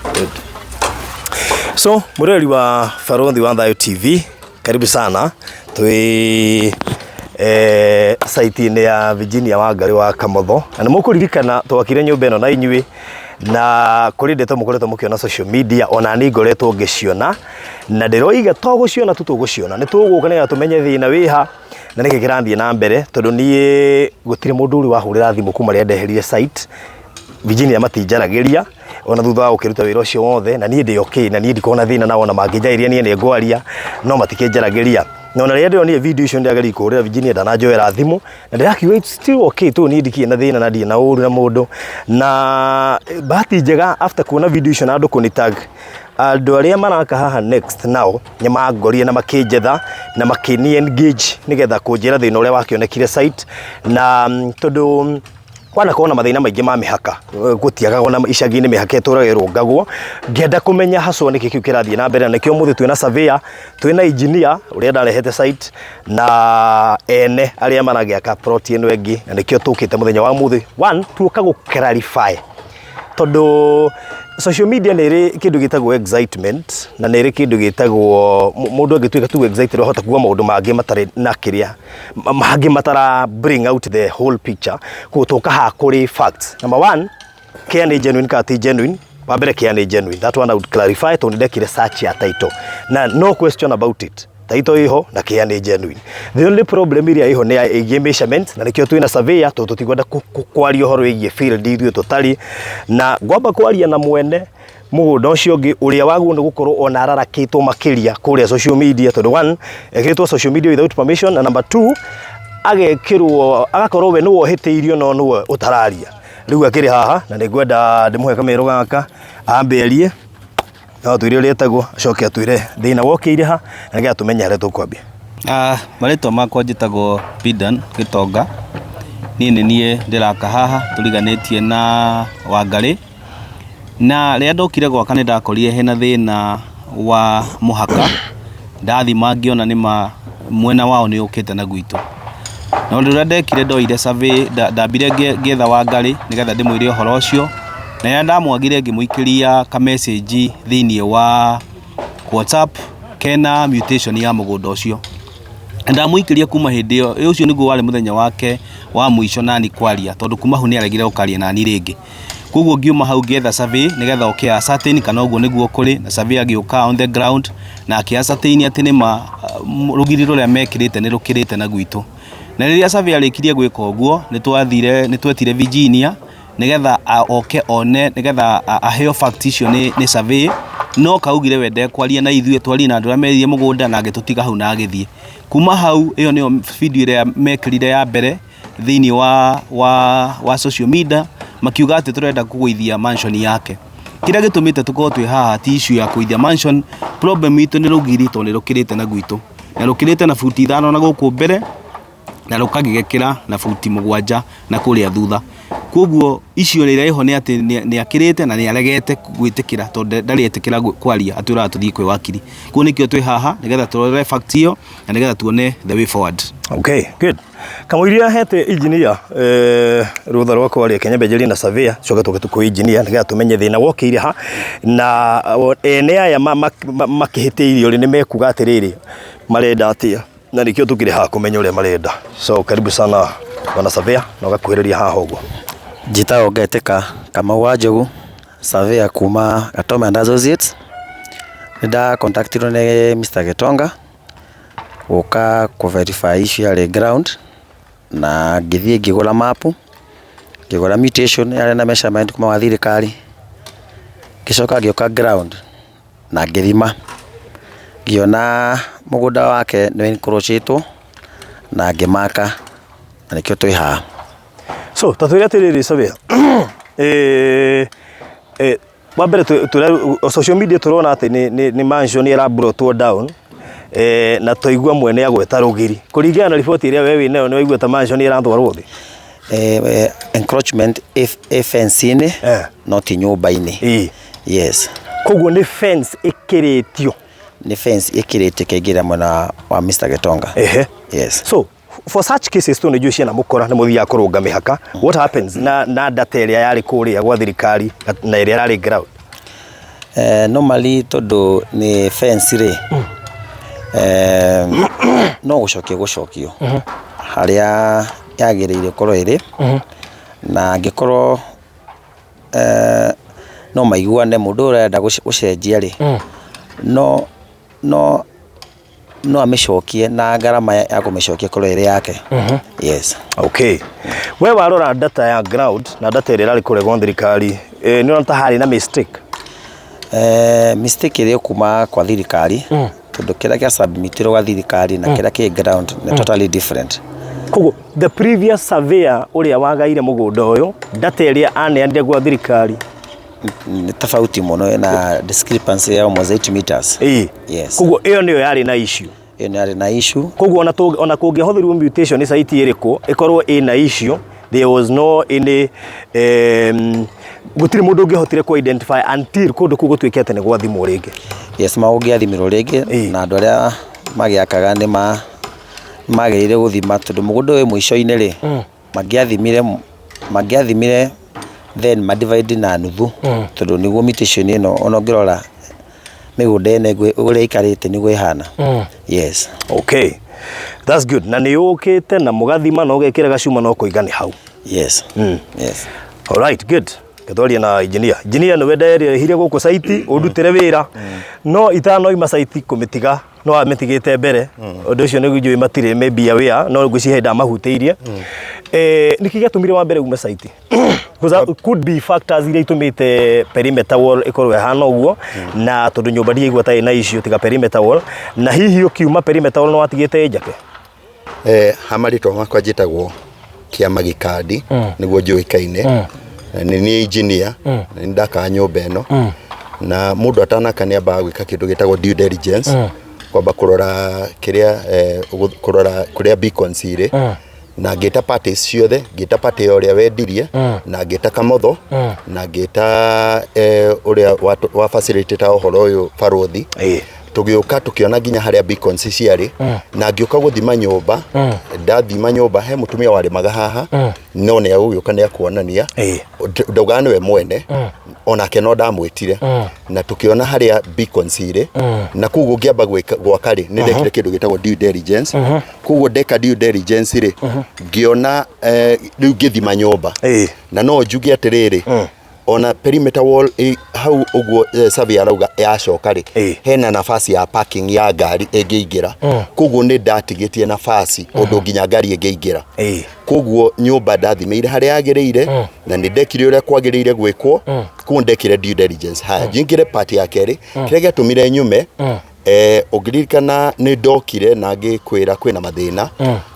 Good. So, mureri wa Farodhi wa Thayo TV, karibu sana. Tui site-ini ya Virginia Wangari wa Kamotho. Na mukuririkana twakire nyumba ino na inyui na kuri ndeto mukoretwo mukiona social media ona ni ngoretwo ngiciona na ndiroiga to guciona tutuguciona ni tuguka ni atumenye thina wiha na niki kiranthie na mbere tondu nie gutire mundu uri wahurira thimu kuma ria ndeherire site Virginia matinjaragiria ona thutha wa ukiruta wira ucio wothe na nie ndi okay na nie ndikona thina na ona manginjairia nie ni ngwaria no matikinjaragiria na ona ria ndionire video icio ndiageri kurira Virginia ndananjoera thimu na ndirakiuga it's still okay tu ni ndikie na thina na ndie na uru na mundu na bahati njega after kuona video icio na andu kunitag andu aria maraka haha next now nyamangorie na makinjetha na makini engage nigetha kunjira thina uria wakionekire site na tondu kwana kona mathina maingi ma mihaka gutiaga ona icagi-ini mihaka ituragirungagwo ngenda kumenya haswa niki kiu kirathie na mbere nikio muthi twina surveyor twina engineer uria ndarehete site na ene aria maragiaka plot ino engi na nikio tukite muthenya wa muthi one tuoka gu clarify tondu social media nere kindu gitagwo excitement na nere kindu gitagwo mundu agituika tu excited hota kuwa maundu mangi matari na kiria mangi matara bring out the whole picture kutoka ha kuri facts. Number one, care ni genuine kati genuine wabere care ni genuine, that one I would clarify to ndeke research ya title na no question about it. Title iho na care ni genuine. The only problem iria iho ni ya measurement na nikio twina surveyor to tutigwenda kwaria horo igie field ithu totally na ngwamba kwaria na mwene mugunda ucio ngi uria wagu ni gukorwo ona ararakitwo makiria kuria social media tondu one ekitwo social media without permission and number two agekirwo agakorwo we no wohiteirio no no utararia riu akiri haha na ningwenda ndimuhe kamero gaka amberie no twire retagwo acoke atwire thina wokire ha na ngiya tumenya hare tukwambia maritwa makwa njitagwo Bidan Gitonga nie ndiraka haha turiganetie na Wangari na ria ndokire gwaka ni ndakorire hena thina wa muhaka ndathima ngiona ni mwena wao ni ukite na gwitu na ndio ndekire ndoire survey ndambire ngetha Wangari nigetha ndimwire uhoro ucio na ndamwagire ngimuikiria ka message thiini wa WhatsApp kena mutation ya mugunda ucio ndamuikiria kuma hindi yo ucio niguo wari muthenya wake wa muico nani kwaria tondu kuma hu ni aregire ukaria nani ringi koguo ngiuma hau ngetha survey nigetha okia certain kana uguo niguo kuri na survey agioka on the ground na akia certain ati ni rugiri ruria mekirite ni rukirite na gwitu na riria survey arikirie gwika uguo ni twetire Virginia nigetha oke one nigetha aheo fact icio ni survey no kaugire wende kwaria na ithuĩ twari na ndura merie mugunda na ngitutiga hau na agithie kuma hau iyo niyo video ire mekirire ya mbere thiini wa social media makiuga ati turenda kuguithia mansion yake kira gitumite tukorwo twi haha ti issue ya kuithia mansion problem itu ni rugiri to ni rukirite na gwitu na rukirite na futi 5 na guku mbere na rukagigekira na futi 7 na kuria thutha koguo icio rira iho ni ati ni akirite na ni aregete gwitikira to ndari etikira kwaria atura tuthii kwi wakiri ko nikio twi haha nigetha turore fact iyo na nigetha tuone the way forward. Okay, good. Kamuiria hete engineer rutha rwa kwaria Kenya Bejeli na surveyor coka tuke tuko engineer nigetha tumenye thina wokire ha na ene aya makihiteirio ni mekuga atiriri marenda atia na nikio tukire ha kumenya uria marenda. So karibu sana bwana surveyor na gakuhiriria haha uguo. Jitao geteka kama wajogu surveyor kuma Atome and Associates nda contactiro ne Mr. Gitonga uka ku verify issue ya ground na ngithie ngigura mapu ngigura mutation ya na measurement kuma wa thirikari kicoka gioka ground na ngithima giona mugunda wake ni encroachitwo na ngimaka na nikio twi haha. So tatwira tiriri surveyor wabere social media turona ati ni mansion era brought down na toigwa mwene agweta rugiri kuringana na report iria wewe nayo ni waigwa ta mansion era ntwarwo thi encroachment fence ni not nyumba-ini. Yes, koguo ni fence ikiritio ni fence ikirite kegira mwena wa Mr. Gitonga. Yes. So for such cases to nejucia na mukora na muthia kurunga mihaka what happens na data area yari kuria gwa thirikari na area yari ground Normally todo ni fence ri no gucokio haria yagiriire korwo iri na ngikoro no maiguane mundu urenda gucenjia ri no amishokie na garama ya kumishokia korwo iri yake. Yes. Okay. We warora data ya ground na data iri rari kuregwo thirikari ni urata hari na mistake? Mistake iri kuma kwa thirikari tondu kira kia submitirwo kwa thirikari na kira ki ground ni totally different. Kogo the previous surveyor uria wagaire mugunda uyu data iria aneanire kwa thirikari ni tofauti muno na discrepancy ya almost 8 meters. Yes. Kogo iyo niyo yari na issue. Iyo ni yari na issue. Kogo ona kungihothirirwo mutation site iriku ikorwo ina issue, there was no any gutiri mundu ungihotire ku identify until kundu ku gutwikete ni gwa thimu ringi. Yes, maungiathimiro ringi na andu aria magiakaga ni magirire guthima tondu mugunda uyu mwisho-ini ri magiathimire then madivide na nuthu tondu niguo mutation ino ona ngirora migunda ene uria ikarite niguo ihana. Yes. Okay, that's good. Na ni ukite na mugathima no gekira gacuma no kuigani hau. Yes. Yes. All right, good. Kathoria na engineer no wende hiria guku site udutire wira no itano ima site kumitiga no amitigite mbere undu ucio niguo njui matire maybe aware no gucihenda mahuteirie nikigatumire wa mbere uma site because could be factors iria itumite perimeter wall ikorwe hana uguo na tondu nyumba ndi igwa tai na issue tiga perimeter wall na hihi ukiuma perimeter wall no watigite njake hamarito makwa jitagwo kiama gikadi niguo njuikaine ni engineer ni ndaka nyumba eno na mundu atanaka ni amba gwika kindu gitagwo due diligence kwamba kurora kiria kurora kuria beacons ire na ngita parties ciothe ngita party uria wendirie na ngita Kamotho na ngita uria wa facilitator uhoro uyu Farothi tugiuka tukiona ginya haria beacons ciari na ngiuka guthima nyumba ndathima nyumba he mutumia wari maga haha no ne aguuka ne akuonania ndogane we mwene onake no ndamwitire na tukiona haria beacons ire na kuguo ngiamba gwaka ri ni ndekire kindu gitagwo due diligence kuguo ndeka due diligence ri ngiona riu ngithima nyumba na no njuge atiriri ona perimeter wall hau uguo survey arauga yacoka ri hena nafasi ya parking ya ngari ingiingira kuguo ni ndatigitie nafasi undu nginya ngari ingiingira kuguo nyumba ndathimire haria yagiriire na ni ndekire uria kwagiriire gwikwo kuguo ndekire due diligence haya jingire part ya keri kire giatumire nyume ugiririkana ni ndokire na ngikwira kwina mathina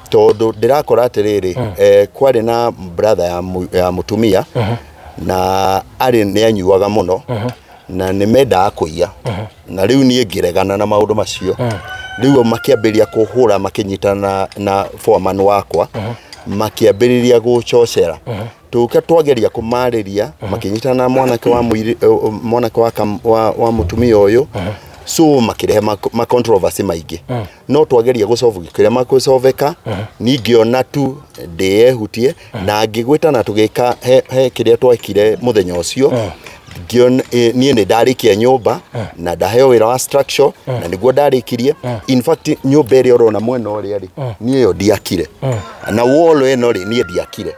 tondu ndirakora atiriri kwari na brother ya mutumia na ari ni anyuaga muno na ni menda kuiya na riu ni ngiregana na maundu macio riu makiambiria kuhura makinyitana na foreman wakwa makiambiriria gucocera tuka twageria kumariria makinyitana mwanake wa mwanake wa mutumia uyu so makirehe ma controversy maingi no twageria gusolve kiria makusoveka ningiona tu ndehutie na ngigwita na tugika he kiria twakire muthenya ucio ngiona nie ni ndarikia nyumba na ndaheo wira wa structure na niguo ndarikirie in fact nyumba iri orona mwena uria ri nie yo ndiakire na wall eno ri nie ndiakire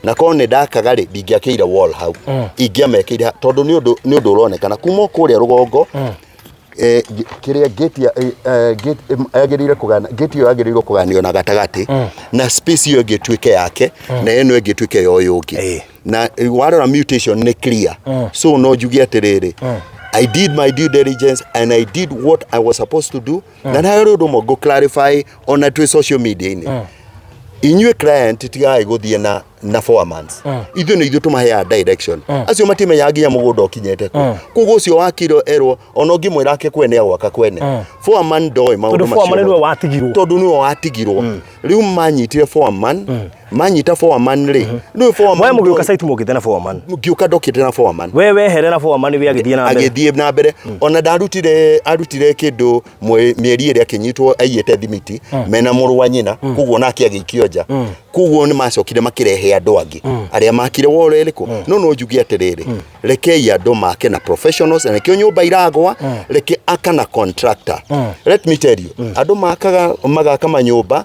na kone ndakaga ri ndingiakire wall hau ingiamekire tondu ni undu uronekana kuma kuria rugongo kiria gate ya agirire kugana gate yo agirirwo kuganio na gatagati na space yo gitwike yake na eno gitwike yo yungi na warora mutation ni clear so no jugia terere I did my due diligence and I did what I was supposed to do na nayo mo go clarify on a social media ini inywe client tigai guthie na foremans ithu ni ithu tumahea direction acio matimenya nginya mugunda okinyete kugo ucio wakiro erwo ona ngimwira ake kwene agwaka kwene foreman ndoi maundu macio foreman niwe watigirwo tondu niwe watigirwo riu manyitire foreman manyita foreman ri riu foreman mwe mugiuka site mugite na foreman mugiuka ndokite na foreman wewe here na foreman we agithie na mbere ona arutire kindu mieri iri akinyitwo aiyete thimiti mena muru wa nyina kugo nake agikio nja kuguo ni macokire makirehe andu angi aria makire wore iriku no njugi atiriri rekei andu make na professionals na kio nyumba iragwa reke akana contractor let me tell you andu magaka manyumba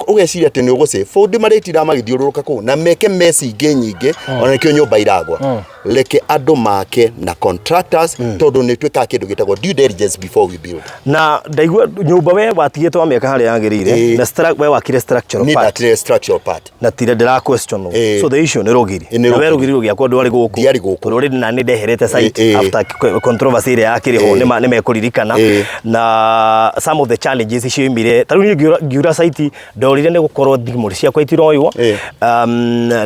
ugeciria ati ni uguce fundi maritira magithiururuka ku na meke mesi ingi nyingi ona kio nyumba iragwa reke andu make na contractors tondu ni twika kindu gitagwo due diligence before we build na ndaigua nyumba we watigite wa miaka haria yagirire na we wakire structural part na tire ndira question no so the issue ni rogiri na we rogiri giakwa ndwari guku roriri na ni ndeherete site after controversy ire yakiriho ni mekuririkana na some of the challenges ciumire taru ni ngiura site ndorire ni gukorwo thimuri ciakwa itiroywo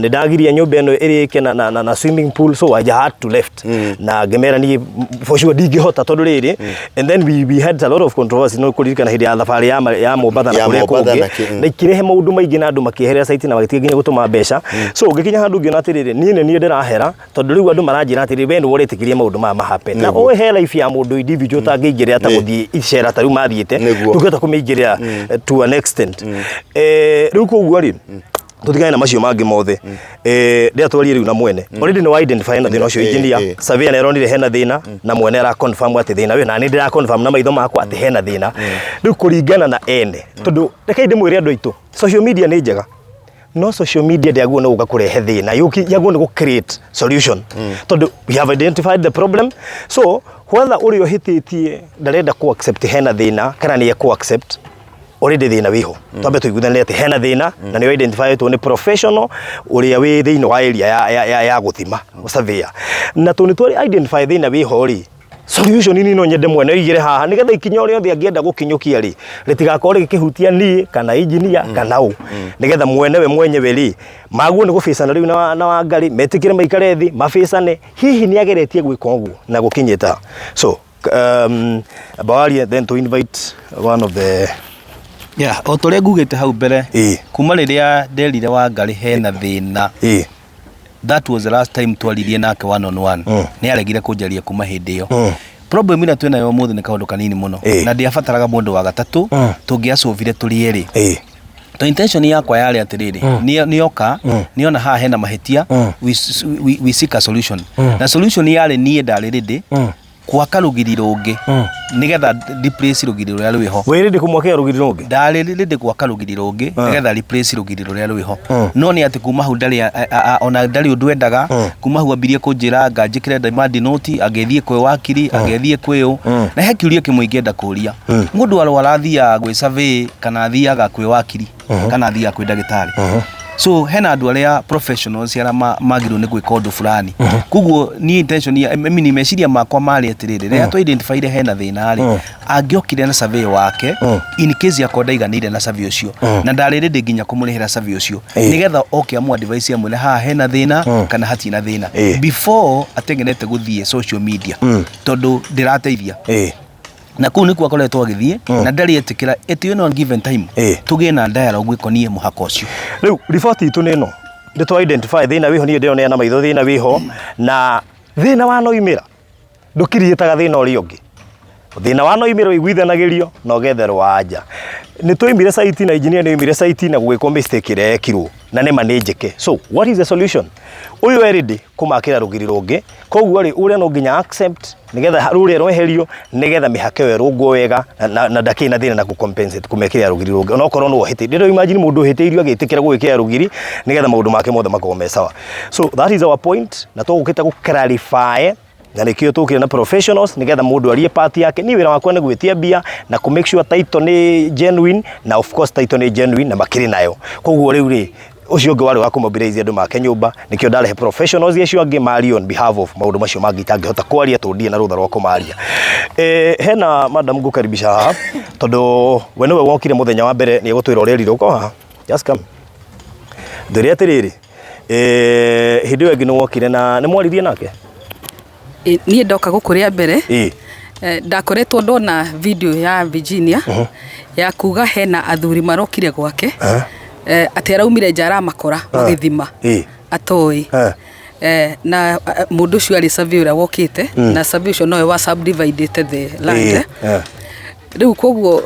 ni ndagiria nyumba eno iri na swimming pool so I had to left na gemera ni for sure digihota tondu riri and then we had a lot of controversy no kuririkana hindi ya thabari ya Mombasa na kuria kungi na ikirehe maundu maingi na andu makieherea site na bagitiga nginya gutuma mbeca so ngikinya handu ngiona atiriri nie ndirahera tondu riu andu maranjira atiriri we ndu uritikirie maundu ma happen na o he life ya mundu individual tangiingiria ta guthii icera taru mathiite tugeta kumingiria to an extent riu koguo ri tutigane na macio mangi mothe ndia twari riu na mwene already no identify na thina ucio engineer surveyor ne ronire hena thina na mwene ra confirm ati thina we na ni ndira confirm na maitho makwa ati hena thina riu kuringana na ene tondu reke ndimwire andu aitu social media ni njega no social media ndiaguo no ugakurehe thina yaguo ni gu create solution tondu we have identified the problem so whether uri ohititie ndarenda ku accept hena thina kana ni ku accept already thina wiho twambe tuiguthanire ati hena thina na ni identify to ni professional uria wi thini wa area ya guthima surveyor na tu ni twari identify thina wiho ri solution ni no nyende mwene igire haha nigetha ikinya uri othe angienda gukinyukia ri ritigakore gikihutia ni kana engineer kana u nigetha mwene we mwenyewe ri maguo ni gufacana riu na Wangari metikire maikare thi mafacane hihi ni ageretie gwika uguo na gukinyita so Bawari then to invite one of the o tore ngugite hau mbere kuma riria nderire Wangari hena thina that was the last time twaririe nake one on one ni aregire kunjaria kuma hindi iyo problem ina twena yo muthe ni kaundu kanini muno na ndiabataraga mundu wa gatatu tungiacuvire turi eri to intention yakwa yari atiriri nioka niona haha hena mahitia we seek a solution na solution yari nie ndari ready kwaka rugiri rungi nigetha replace rugiri ruria rwiho we ready kumwakea rugiri rungi ndari ready kwaka rugiri rungi nigetha replace rugiri ruria rwiho no ni ati kuma hu ndari ona ndari undu endaga kuma hu ambirie kunjira nganjikire demand note agethie kwe wakiri agethie kweyo na he kiuria kimwe ingenda kuria mundu arathia gwe survey kana athiaga kwe wakiri kana athia kwe ndagitari so hena andu aria professionals ara magirwo ni gwika undu fulani kuguo ni intention ya mimi meciria makwa mari atiriri ria to identify hena thina ari angiokire na survey wake in case ya koda iganire na survey ucio na ndarire nginya kumurihira survey ucio nigetha oke amu advice amwe ha hena thina kana hatina thina before atengenete guthie social media tondu ndirateithia na kuu niku akoretwo agithie na ndari etikira eti no given time tugie na dialogue ikonie muhaka ucio riu report itu neno ndi to identify thina wiho nie ndionea na maitho thina wiho na thina wa no imira ndukirietaga thina uri ungi thina wa no imira igwithanagirio na ugetherwa anja ni twoimire site na engineer ni imire site na gwikwo mistake irekirwo na ne manageke so what is the solution uyu ready kumakira rugiri rungi koguo ri uria no nginya accept nigetha ruri roherio nigetha mihake we rungo wega na ndakina thina na ku compensate kumekira rugiri rungi no korwo no hiti ndiro imagine mundu hiteirio agitikira gwikira rugiri nigetha maundu make mothe makome sawa so that is our point na tugukita ku clarify na nikio tukire na professionals nigetha mundu arie part yake ni wira wakwa ni gwitia bia na ku make sure title ni genuine na of course title ni genuine na makiri nayo koguo riu ri ucio ngi wari wa kumobilize andu make nyumba nikio ndarehe professionals yecio angi mari on behalf of maundu macio mangitangihota kwaria tundie na rutha rwa kumaria hena madam gukaribisha haha tondu we niwe wokire muthenya wa mbere ni gutwira ureri ruko haha just come ndiri atiriri hindi wengi ni wokire na ni mwaririe nake nie ndoka gukuria mbere ndakoretwo ndona video ya Virginia ya kuga hena athuri marokire gwake ati araumire njara makora magithima atoi na mundu ucio ari survey ura wokite na survey ucio nowe wa subdivided the land riu koguo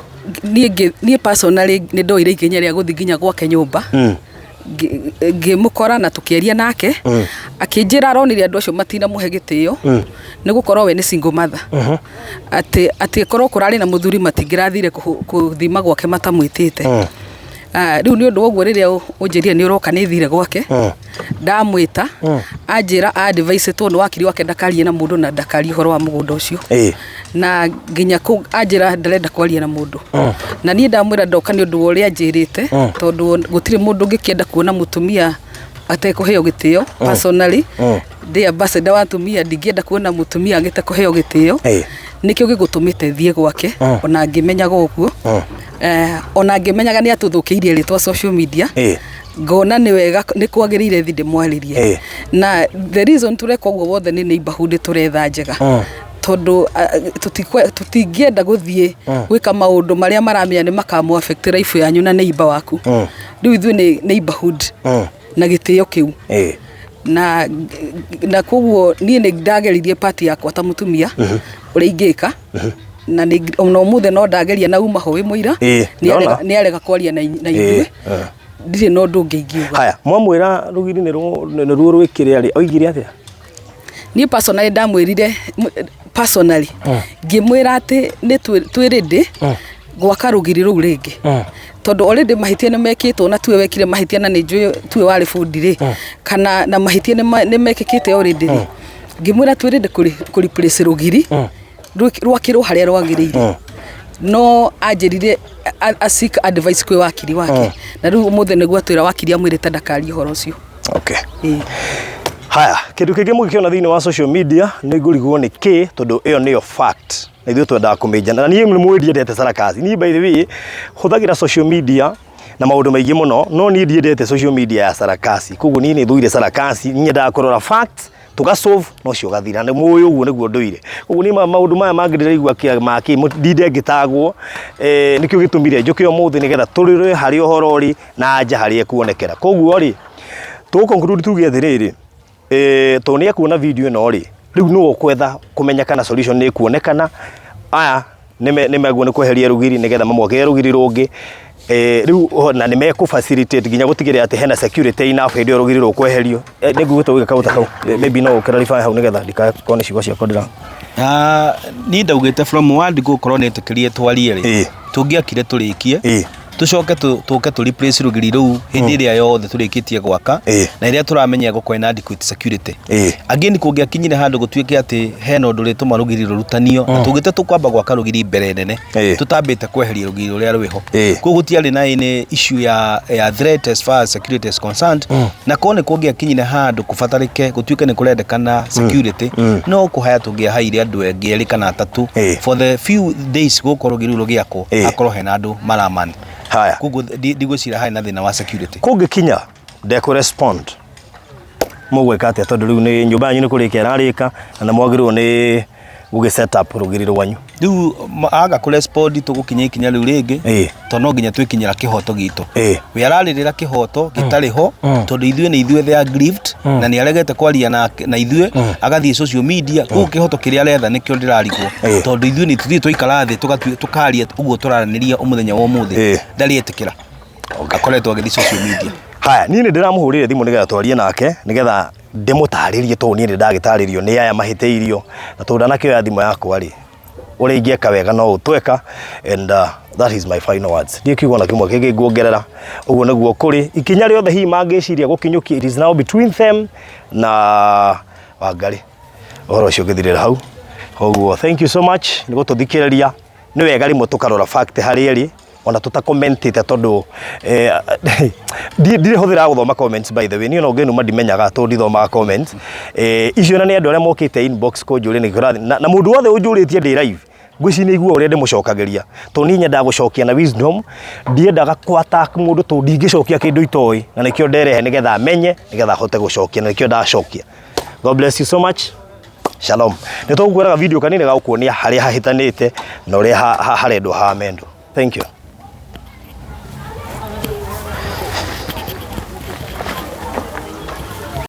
nie personally ni ndoire ikinya ria guthi nginya gwake nyumba ngimukora na tukiaria nake akinjira aronire andu acio matina muhe gitio ni gukorwo we ni single mother ati korwo kurari na muthuri matingirathire kuthima gwake matamwitite riu ni undu woguo riria unjiria ni uroka ni thire gwake ndamwita anjira advice to no wakiri wake ndakarie na mundu na ndakarie horo wa mugunda ucio na nginya ku anjira ndarenda kwaria na mundu na nie ndamwira ndoka ni undu uria anjirite tondu gutire mundu ngikienda kuona mutumia atekuheo gitio personally ndi ambassador wa tumia ndingienda kuona mutumia agitekuheo gitio nikio gigutumite thie gwake ona ngimenyaga uguo ona ngimenyaga ni atuthukiirie ritwa social media ngona ni wega ni kwagirire thi ndimwaririe na the reason tureka uguo wothe ni neighborhood turetha njega tondu tutingienda guthie gwika maundu maria maramenya ni makamu affect life yanyu na neighbor waku riu ithu ni neighborhood na gitio kiu na koguo nie ni ndageririe party yakwa ta mutumia uri ingika na ni ono muthe no ndageria na uma ho wi muira ni arega kwaria na ithuĩ ndire no ndungiingiuga haya mwamwira rugiri ni ruo rwikire ari oigire atia ni personally ndamwirire personally ngimwira ati ni twirinde gwaka rugiri ruu ringi tondu already mahitia ni mekitwo na tuwe wekire mahitia na ni njui tuwe wari fundi kana na mahitia ni mekikite already ngimwira twirinde kuri place rugiri rwakirwo haria rwagirire no anjirire asik advice kwi wakiri wake na riu muthe niguo atwira wakiri amwirite ndakari horo ucio okay haya kindu kingi mugikiona thiini wa social media ni ngurigwo ni ki tondu iyo niyo fact na ithuĩ twendaga kũmĩnjana na niĩ mwĩ ndiendete sarakazi niĩ by the way hũthagĩra social media na maũndũ maingĩ mũno no niĩ ndiendete social media ya sarakazi koguo niĩ nĩ thũire sarakazi nyendaga kũrora facts tugasolve no cio gathira nĩ mũĩ ũguo nĩguo ndũire koguo niĩ maũndũ maya mangĩrĩra igua maki ndinde ngĩtagwo nĩkĩo gĩtũmire njũke ũmũthĩ nĩgetha tũrĩre harĩ ũhoro ũrĩ na anja harĩ ekuonekera koguo rĩ tũgũconclude tuge atĩrĩrĩ to nĩ ekuona video ĩno rĩ riu no ukwetha kumenya kana solution ni kuonekana aya nimeguo ni kweheria rugiri nigetha mamwake rugiri rungi riu na nimeku facilitate ginya gutigire ati hena security enough hĩndĩ rugiri rukweherio niguo gwika kauta kau maybe no clarify hau nigetha ndikakone cigo cia kodira ni ndaugite from word gukorwo netikirie twarie ri tungiakire turikie tucoke tuke tu replace rugiri ruu hindi ria yothe turikitie gwaka na iria turamenya gukwena adequate security again kungiakinyire handu gutuike ati hena undu rituma rugiri rurutanio na tugite tukwamba gwaka rugiri mbere nene tutambite kweheria rugiri uria rwiho ko gutiari na ine issue ya threat as far as security is concerned na kone kungiakinyire handu kufatarike gutuike ni kurendekana security no kuhaya tungiahaire andu engi eri kana atatu for the few days gukorwo rugiri rugiako akorwo hena andu maramani haya kugo digocira hai na thina wa security kungikinya ndeko respond mugweka atia tondu riu ni nyumba yanyu ni kurikia rarika na mwagirwo ni gugi set up rugiri rwanyu riu aga ku respond tugukinya ikinya riu ringi to no nginya twikinyira kihoto gitu we araririra kihoto gitari ho tondu ithuĩ ni ithuĩ they are grieved na ni aregete kwaria na ithuĩ agathie social media ku kihoto kiria aretha nikio ndirarigwo tondu ithuĩ ni tuthie twaikara thi tukaria uguo turaraniria umuthenya wa umuthi ndari etikira akoretwo agithie social media haya niĩ ndiramuhurire thimu nigetha twarie nake nigetha ndimutaririe to niĩ ndagitaririo ni aya mahiteirio na tondu nakio thimu yakwa ri uri ingieka wega no utweka and that is my final words ndiye kiugo na kimwe kigi nguongerera uguo niguo kuri ikinya riothe hi mangiciria gukinyukia it is now between them na Wangari oro cio githirira hau uguo thank you so much nigo tuthikiriria ni wega rimwe tukarora fact hari eri ona tutakommentite tondu ndire huthira guthoma comments by the way ni no ngenu madimenyaga tondu thoma comments icio na ni andu aria mokite inbox ko njuri ni grathi na mundu wothe unjuritie ndi live ngwici ni igua uria ndimucokagiria to ni nyenda gucokia na wisdom ndiendaga ku attack mundu to ndingicokia kindu itoi na nikio nderehe nigetha amenye nigetha hote gucokia na nikio ndacokia God bless you so much shalom nitugwiraga video kanini ga gukuonia haria hahitanite na uria harendwo ha mendo thank you